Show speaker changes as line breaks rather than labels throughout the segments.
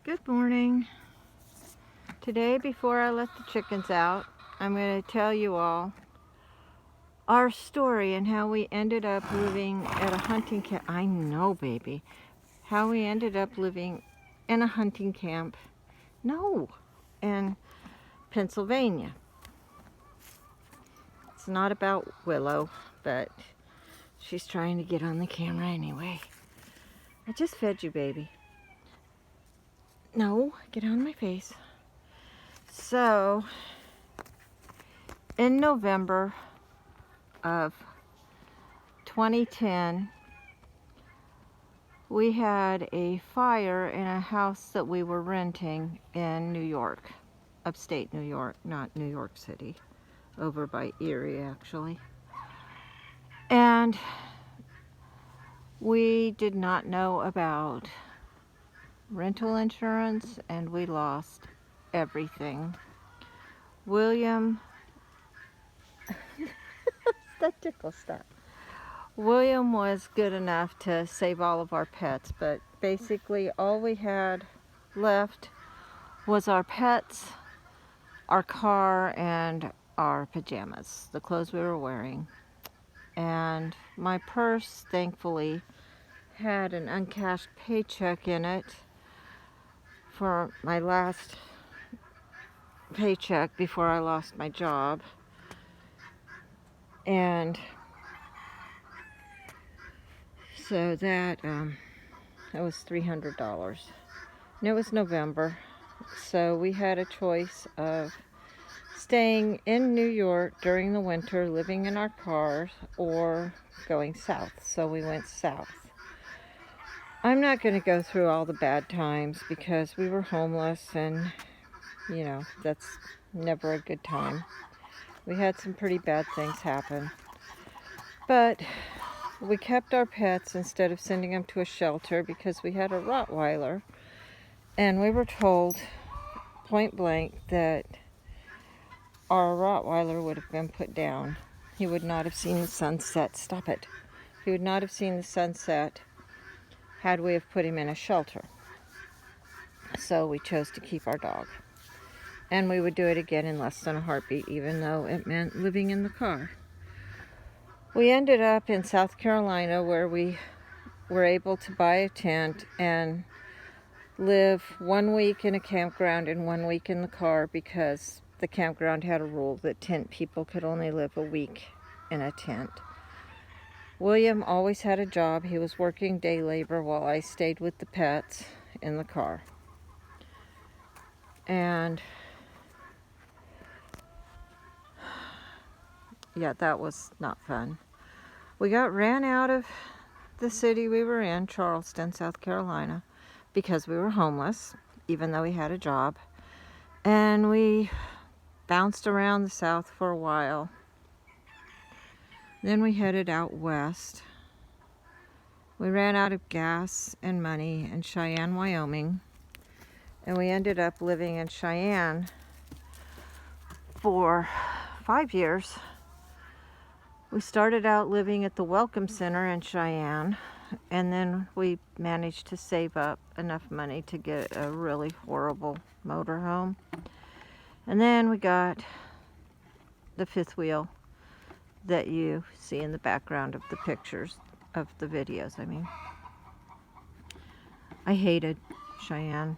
Good morning. Today, before I let the chickens out, I'm going to tell you all our story and how we ended up living at a hunting camp. I know, baby. How we ended up living in a hunting camp. No, in Pennsylvania. It's not about Willow, but she's trying to get on the camera anyway. I just fed you, baby. No, get on my face. So, in November of 2010, we had a fire in a house that we were renting in New York, upstate New York, not New York City, over by Erie actually. And we did not know about rental insurance, and we lost everything. William, that tickle stuff. William was good enough to save all of our pets, but basically all we had left was our pets, our car, and our pajamas, the clothes we were wearing. And my purse, thankfully, had an uncashed paycheck in it for my last paycheck before I lost my job. And so that was $300. And it was November, so we had a choice of staying in New York during the winter, living in our cars, or going south. So we went south. I'm not going to go through all the bad times because we were homeless, and you know, that's never a good time. We had some pretty bad things happen. But we kept our pets instead of sending them to a shelter because we had a Rottweiler, and we were told point blank that our Rottweiler would have been put down. He would not have seen the sunset. Stop it. He would not have seen the sunset had we have put him in a shelter. So we chose to keep our dog. And we would do it again in less than a heartbeat, even though it meant living in the car. We ended up in South Carolina, where we were able to buy a tent and live 1 week in a campground and 1 week in the car, because the campground had a rule that tent people could only live a week in a tent. William always had a job. He was working day labor while I stayed with the pets in the car. And yeah, that was not fun. We got ran out of the city we were in, Charleston, South Carolina, because we were homeless, even though we had a job. And we bounced around the South for a while. Then we headed out west. We ran out of gas and money in Cheyenne, Wyoming. And we ended up living in Cheyenne for 5 years. We started out living at the Welcome Center in Cheyenne, and then we managed to save up enough money to get a really horrible motorhome. And then we got the fifth wheel that you see in the background of the pictures, of the videos, I mean. I hated Cheyenne.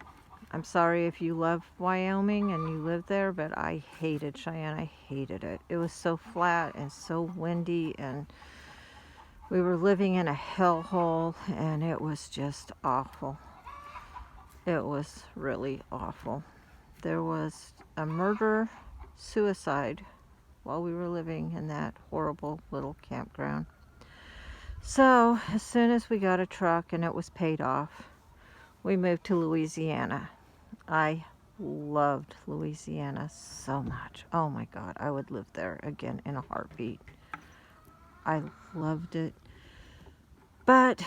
I'm sorry if you love Wyoming and you live there, but I hated Cheyenne. I hated it. It was so flat and so windy, and we were living in a hellhole, and it was just awful. It was really awful. There was a murder-suicide while we were living in that horrible little campground. So, as soon as we got a truck and it was paid off, we moved to Louisiana. I loved Louisiana so much. Oh my God, I would live there again in a heartbeat. I loved it. But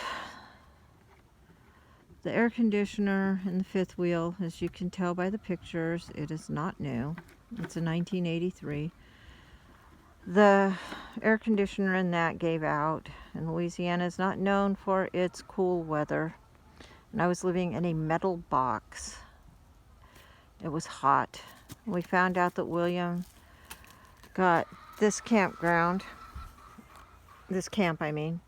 the air conditioner in the fifth wheel, as you can tell by the pictures, it is not new. It's a 1983. The air conditioner in that gave out, and Louisiana is not known for its cool weather. And I was living in a metal box It was hot. We found out that William got this campground, this camp I mean,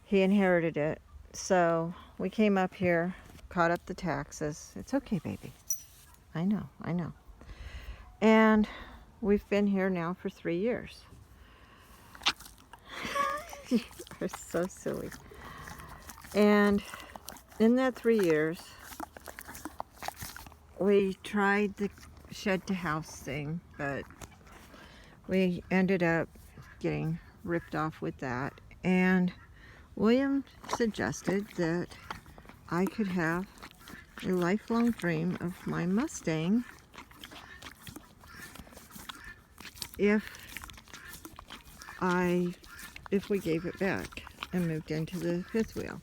he inherited it. So we came up here, caught up the taxes. It's okay, baby. I know, I know. And we've been here now for 3 years. You are so silly. And in that 3 years, we tried the shed to house thing, but we ended up getting ripped off with that. And William suggested that I could have a lifelong dream of my Mustang if we gave it back and moved into the fifth wheel.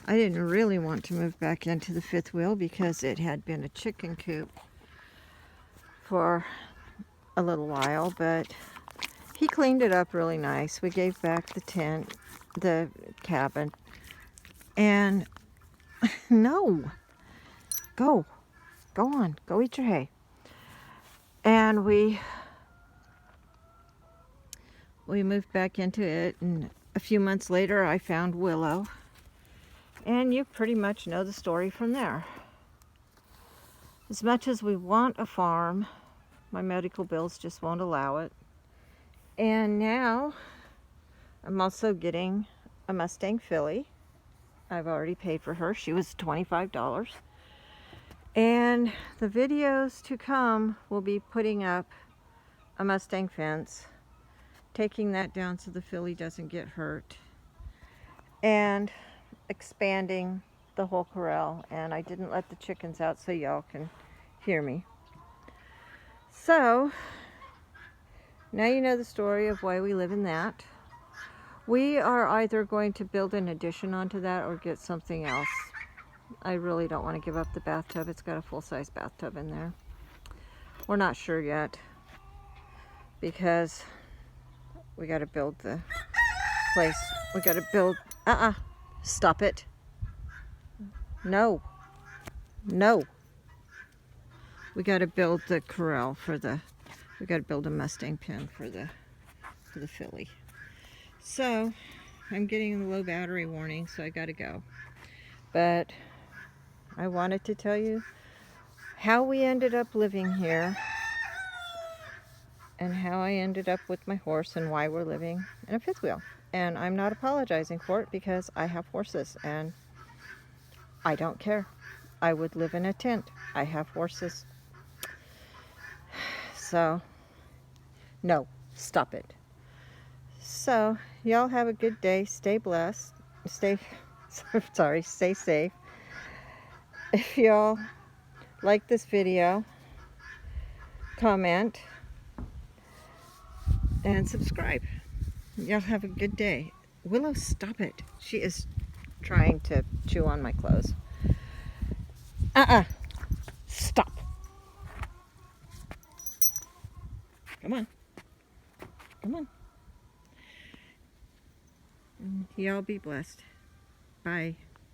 I didn't really want to move back into the fifth wheel because it had been a chicken coop for a little while, but he cleaned it up really nice. We gave back the tent, the cabin, and no, go on, go eat your hay. And we moved back into it, and a few months later I found Willow, and you pretty much know the story from there. As much as we want a farm, my medical bills just won't allow it. And now I'm also getting a Mustang filly. I've already paid for her. She was $25. And the videos to come will be putting up a Mustang fence, taking that down so the filly doesn't get hurt, and expanding the whole corral. And I didn't let the chickens out so y'all can hear me. So now you know the story of why we live in that. We are either going to build an addition onto that or get something else. I really don't want to give up the bathtub. It's got a full-size bathtub in there. We're not sure yet because we got to build the place. We got to build, stop it. No. We got to build the corral we got to build a Mustang pen for the filly. So I'm getting the low battery warning, so I got to go. But I wanted to tell you how we ended up living here and how I ended up with my horse and why we're living in a fifth wheel. And I'm not apologizing for it because I have horses and I don't care. I would live in a tent. I have horses. So, no, stop it. So, y'all have a good day. Stay blessed. Stay safe. If y'all like this video, comment and subscribe. Y'all have a good day. Willow, stop it. She is trying to chew on my clothes. Stop. Come on. Y'all be blessed. Bye.